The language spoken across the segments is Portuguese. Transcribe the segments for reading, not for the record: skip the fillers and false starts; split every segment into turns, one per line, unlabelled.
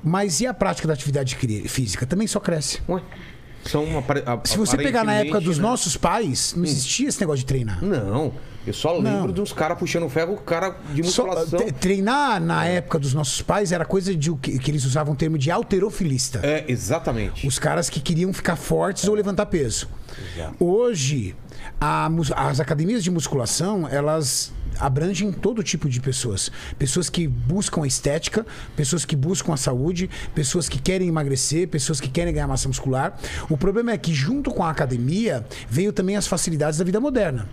Mas e a prática da atividade física? Também só cresce.
Ué?
Se você pegar na época dos
né?
nossos pais, não existia esse negócio de treinar.
Não, eu só lembro de uns caras puxando ferro, o cara de musculação.
Treinar na época dos nossos pais era coisa de que eles usavam o termo de halterofilista.
É, exatamente.
Os caras que queriam ficar fortes ou levantar peso.
Exato.
Hoje, as academias de musculação, elas abrangem todo tipo de pessoas. Pessoas que buscam a estética, pessoas que buscam a saúde, pessoas que querem emagrecer, pessoas que querem ganhar massa muscular. O problema é que junto com a academia veio também as facilidades da vida moderna.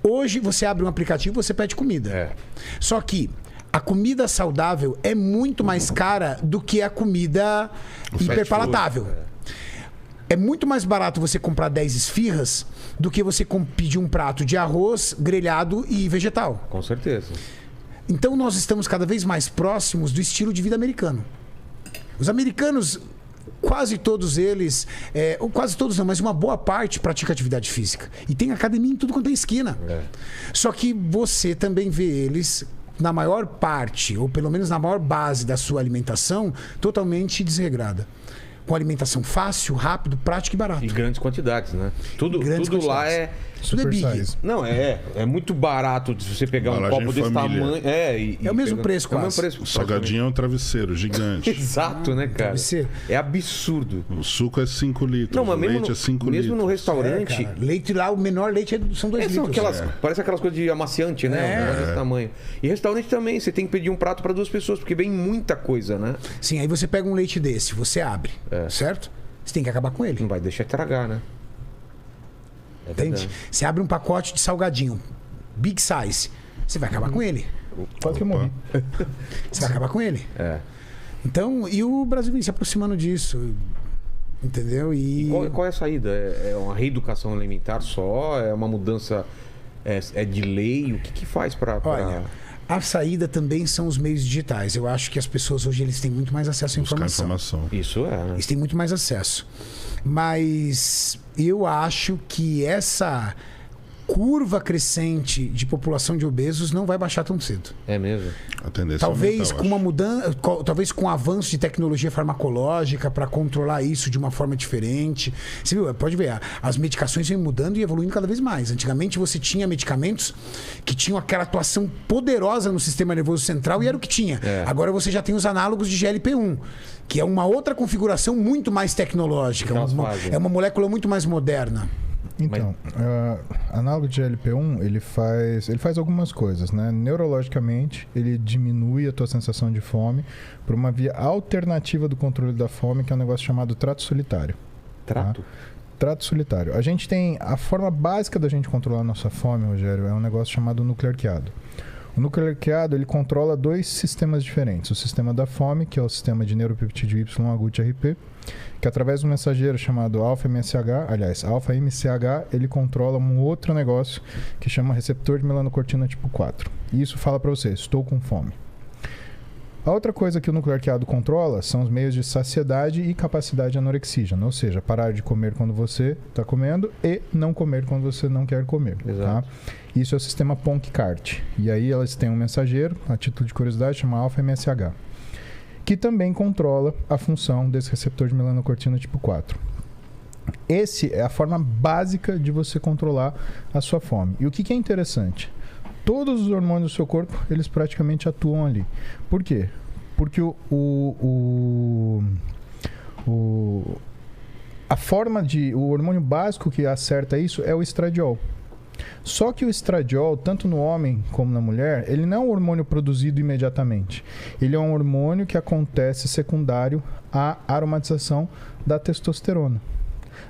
Hoje você abre um aplicativo e você pede comida.
É.
Só que a comida saudável é muito mais cara do que a comida hiperpalatável. É muito mais barato você comprar 10 esfirras do que você pedir um prato de arroz, grelhado e vegetal.
Com certeza.
Então nós estamos cada vez mais próximos do estilo de vida americano. Os americanos, quase todos eles, ou quase todos não, mas uma boa parte pratica atividade física. E tem academia em tudo quanto é esquina. É. Só que você também vê eles, na maior parte, ou pelo menos na maior base da sua alimentação, totalmente desregrada. Com alimentação fácil, rápido, prática e barato.
E grandes quantidades, né? Tudo lá é...
Tudo é big.
Não, é muito barato se você pegar um copo desse tamanho.
É o mesmo preço, quase.
É o mesmo preço.
O salgadinho é um travesseiro gigante.
Exato, né, cara? Travesseiro. É absurdo.
O suco é 5 litros.
Não, mas
o leite é 5 litros.
Mesmo no restaurante.
Leite lá, o menor leite são 2 litros.
Parece aquelas coisas de amaciante, né? Desse tamanho. E restaurante também, você tem que pedir um prato para 2 pessoas, porque vem muita coisa, né?
Sim, aí você pega um leite desse, você abre, certo? Você tem que acabar com ele.
Não vai deixar estragar, né?
Entende? Você abre um pacote de salgadinho, big size, você vai acabar com ele.
Quase que eu morri.
Você vai acabar com ele. Então, e o Brasil vem se aproximando disso. Entendeu?
E qual é a saída? É uma reeducação alimentar só? É uma mudança de lei? O que faz para...
Olha, a saída também são os meios digitais. Eu acho que as pessoas hoje eles têm muito mais acesso à informação.
Isso né?
Eles têm muito mais acesso. Mas eu acho que essa curva crescente de população de obesos não vai baixar tão cedo.
É mesmo?
A tendência
talvez com uma mudança, talvez com o avanço de tecnologia farmacológica para controlar isso de uma forma diferente. Você viu? Pode ver, as medicações vêm mudando e evoluindo cada vez mais. Antigamente você tinha medicamentos que tinham aquela atuação poderosa no sistema nervoso central e era o que tinha. Agora você já tem os análogos de GLP-1, que é uma outra configuração muito mais tecnológica. É uma molécula muito mais moderna.
Então, análogo de GLP-1, ele faz algumas coisas, né? Neurologicamente, ele diminui a tua sensação de fome por uma via alternativa do controle da fome, que é um negócio chamado trato solitário.
Trato?
Tá? Trato solitário. A gente tem... A forma básica da gente controlar a nossa fome, Rogério, é um negócio chamado núcleo arqueado. O núcleo arqueado, ele controla 2 sistemas diferentes. O sistema da fome, que é o sistema de neuropeptídeo YAGUT-RP, que através de um mensageiro chamado alfa-MCH, ele controla um outro negócio que chama receptor de melanocortina tipo 4. E isso fala para você, estou com fome. A outra coisa que o núcleo arqueado controla são os meios de saciedade e capacidade anorexígena, ou seja, parar de comer quando você está comendo e não comer quando você não quer comer. Tá? Isso é o sistema PONC-CART. E aí elas têm um mensageiro, a título de curiosidade, chama alfa-MSH, que também controla a função desse receptor de melanocortina tipo 4. Essa é a forma básica de você controlar a sua fome. E o que é interessante? Todos os hormônios do seu corpo, eles praticamente atuam ali. Por quê? Porque o hormônio básico que acerta isso é o estradiol. Só que o estradiol, tanto no homem como na mulher, ele não é um hormônio produzido imediatamente. Ele é um hormônio que acontece secundário à aromatização da testosterona.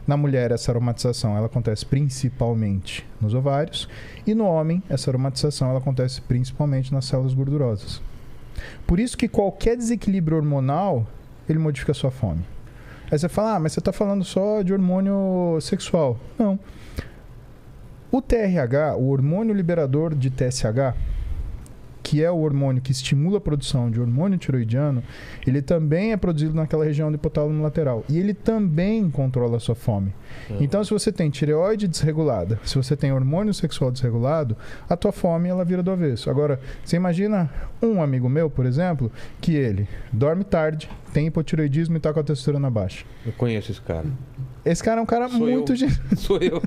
Na mulher, essa aromatização ela acontece principalmente nos ovários. E no homem, essa aromatização ela acontece principalmente nas células gordurosas. Por isso que qualquer desequilíbrio hormonal, ele modifica a sua fome. Aí você fala, mas você está falando só de hormônio sexual. Não. O TRH, o hormônio liberador de TSH, que é o hormônio que estimula a produção de hormônio tiroidiano, ele também é produzido naquela região do hipotálamo lateral. E ele também controla a sua fome. Então, se você tem tireoide desregulada, se você tem hormônio sexual desregulado, a tua fome, ela vira do avesso. Agora, você imagina um amigo meu, por exemplo, que ele dorme tarde, tem hipotireoidismo e tá com a testosterona baixa.
Eu conheço esse cara.
Esse cara é um cara
Sou
muito...
Sou eu.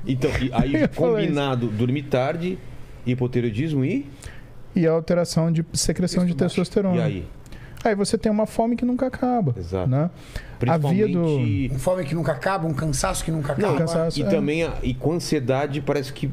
Então, aí combinado, dormir tarde, hipotireoidismo e
alteração de secreção de testosterona.
E aí?
Aí você tem uma fome que nunca acaba.
Exato.
Né?
Principalmente...
Um fome que nunca acaba, um cansaço que nunca acaba.
Cansaço,
E também, e com ansiedade, parece que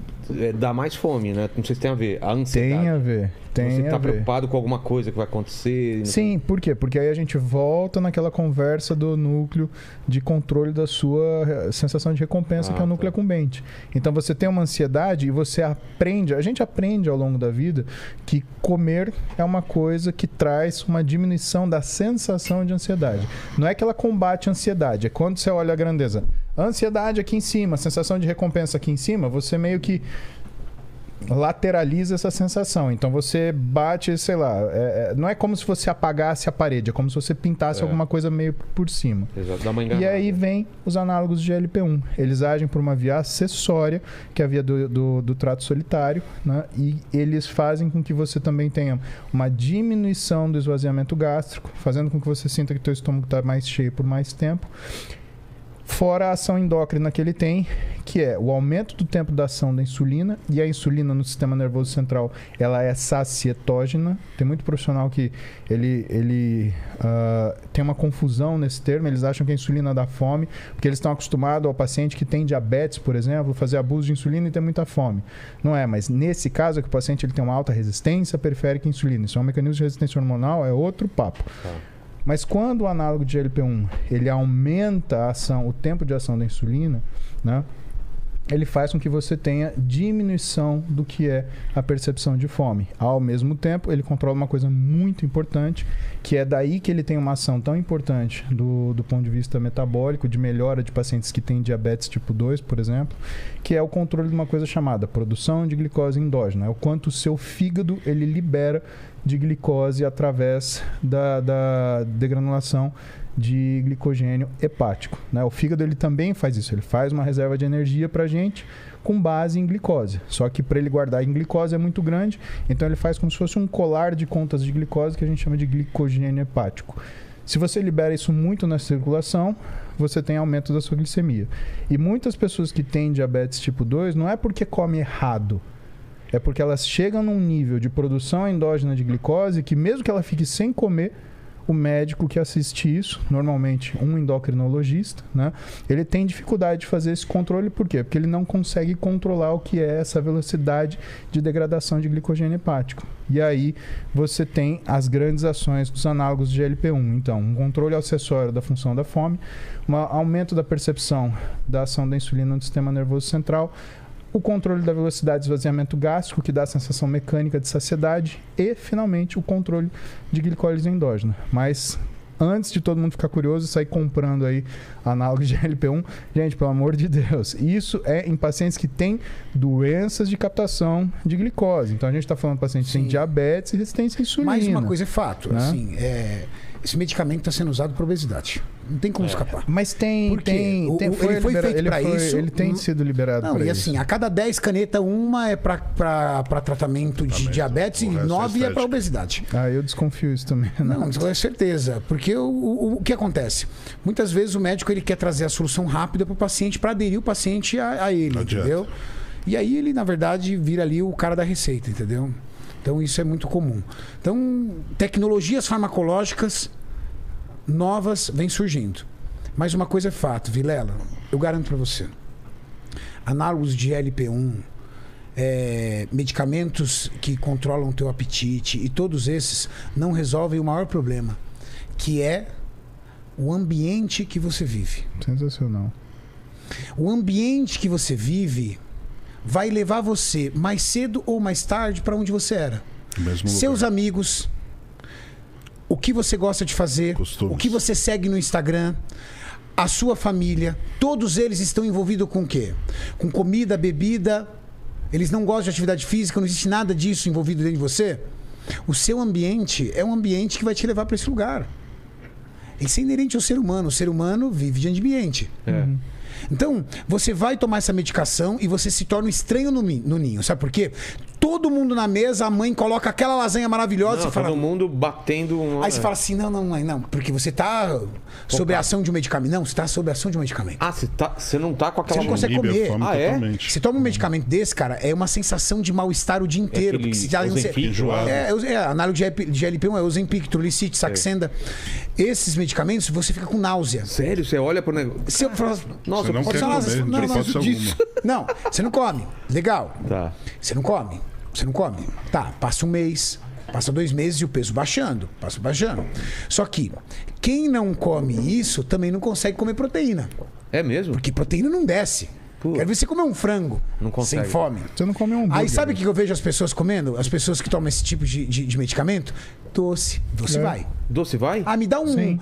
dá mais fome, né? Não sei se tem a ver. A ansiedade.
Tem a ver.
Você tá preocupado com alguma coisa que vai acontecer.
Sim, por quê? Porque aí a gente volta naquela conversa do núcleo de controle da sua sensação de recompensa, que é o núcleo acumbente. Então você tem uma ansiedade e você aprende, a gente aprende ao longo da vida que comer é uma coisa que traz uma diminuição da sensação de ansiedade. Não é que ela combate a ansiedade, é quando você olha a grandeza. A ansiedade aqui em cima, a sensação de recompensa aqui em cima, você meio que lateraliza essa sensação. Então você bate, sei lá, não é como se você apagasse a parede, é como se você pintasse alguma coisa meio por cima.
Exato, dá uma enganada.
E aí vem os análogos de GLP-1. Eles agem por uma via acessória, que é a via do trato solitário, né? E eles fazem com que você também tenha uma diminuição do esvaziamento gástrico, fazendo com que você sinta que o teu estômago está mais cheio por mais tempo. Fora a ação endócrina que ele tem, que é o aumento do tempo da ação da insulina, e a insulina no sistema nervoso central, ela é sacietógena. Tem muito profissional que ele tem uma confusão nesse termo, eles acham que a insulina dá fome, porque eles estão acostumados ao paciente que tem diabetes, por exemplo, fazer abuso de insulina e ter muita fome. Não é, mas nesse caso é que o paciente ele tem uma alta resistência periférica à insulina. Isso é um mecanismo de resistência hormonal, é outro papo. Mas quando o análogo de GLP-1 ele aumenta a ação, o tempo de ação da insulina, né, ele faz com que você tenha diminuição do que é a percepção de fome. Ao mesmo tempo, ele controla uma coisa muito importante, que é daí que ele tem uma ação tão importante do ponto de vista metabólico, de melhora de pacientes que têm diabetes tipo 2, por exemplo, que é o controle de uma coisa chamada produção de glicose endógena. É o quanto o seu fígado ele libera de glicose através da degranulação de glicogênio hepático, né? O fígado ele também faz isso, ele faz uma reserva de energia para a gente com base em glicose, só que para ele guardar em glicose é muito grande, então ele faz como se fosse um colar de contas de glicose que a gente chama de glicogênio hepático. Se você libera isso muito na circulação, você tem aumento da sua glicemia. E muitas pessoas que têm diabetes tipo 2 não é porque come errado, é porque elas chegam num nível de produção endógena de glicose que mesmo que ela fique sem comer, o médico que assiste isso, normalmente um endocrinologista, né, ele tem dificuldade de fazer esse controle. Por quê? Porque ele não consegue controlar o que é essa velocidade de degradação de glicogênio hepático. E aí você tem as grandes ações dos análogos de GLP-1. Então, um controle acessório da função da fome, um aumento da percepção da ação da insulina no sistema nervoso central, o controle da velocidade de esvaziamento gástrico, que dá a sensação mecânica de saciedade, e, finalmente, o controle de glicólise endógena. Mas, antes de todo mundo ficar curioso e sair comprando aí análogos de GLP-1, gente, pelo amor de Deus, isso é em pacientes que têm doenças de captação de glicose. Então, a gente está falando de pacientes que têm diabetes e resistência à insulina.
Mais uma coisa é fato,
né?
Assim, esse medicamento está sendo usado para obesidade. Não tem como escapar.
Mas ele foi feito para isso. Ele tem sido liberado para isso.
E assim, a cada 10 canetas, uma é para tratamento de diabetes e 9 é para obesidade.
Ah, eu desconfio isso também.
Não, com certeza. Porque o que acontece? Muitas vezes o médico ele quer trazer a solução rápida para o paciente, para aderir o paciente a ele, entendeu? E aí ele, na verdade, vira ali o cara da receita, entendeu? Então isso é muito comum. Então, tecnologias farmacológicas novas vêm surgindo. Mas uma coisa é fato, Vilela, eu garanto para você. Análogos de LP1, medicamentos que controlam o teu apetite, e todos esses não resolvem o maior problema, que é o ambiente que você vive.
Sensacional.
O ambiente que você vive vai levar você mais cedo ou mais tarde para onde você era. Seus amigos, o que você gosta de fazer, costumes, o que você segue no Instagram, a sua família, todos eles estão envolvidos com o quê? Com comida, bebida. Eles não gostam de atividade física, não existe nada disso envolvido dentro de você. o seu ambiente é um ambiente que vai te levar para esse lugar. Isso é inerente ao ser humano. O ser humano vive de ambiente. Então, você vai tomar essa medicação e você se torna um estranho no ninho. Sabe por quê? Todo mundo na mesa, a mãe coloca aquela lasanha maravilhosa
Não,
e fala...
todo mundo batendo...
Aí você fala assim, não, porque você tá sob a ação de um medicamento. Não, você tá sob a ação de um medicamento.
Ah, você não tá com aquela...
Você não consegue
Inibe a
comer.
fome
Ah, é?
totalmente.
Você toma um medicamento desse, cara, é uma sensação de mal-estar o dia inteiro.
aquele
Porque se já
Ozempic,
enjoado.
análogo de GLP-1 é Ozempic, Trulicity, Saxenda. Esses medicamentos, você fica com náusea.
Sério? Você olha pro negócio...
Se eu falar,
Nossa,
Você não
pode
quer
falar,
comer,
não,
de
não,
hipótese alguma.
não, você não come. Legal.
Tá.
Você não come. Você não come. Tá, passa um mês, passa 2 meses e o peso baixando. Passa baixando. Só que quem não come isso também não consegue comer proteína.
É mesmo?
Porque proteína não desce.
Pô.
Quero ver você comer um frango
Não consegue.
sem fome.
Você não come um hambúrguer.
Aí sabe o que eu vejo as pessoas comendo? As pessoas que tomam esse tipo de medicamento? Doce. Doce
É.
vai.
Doce vai?
Ah, me dá um.
Sim.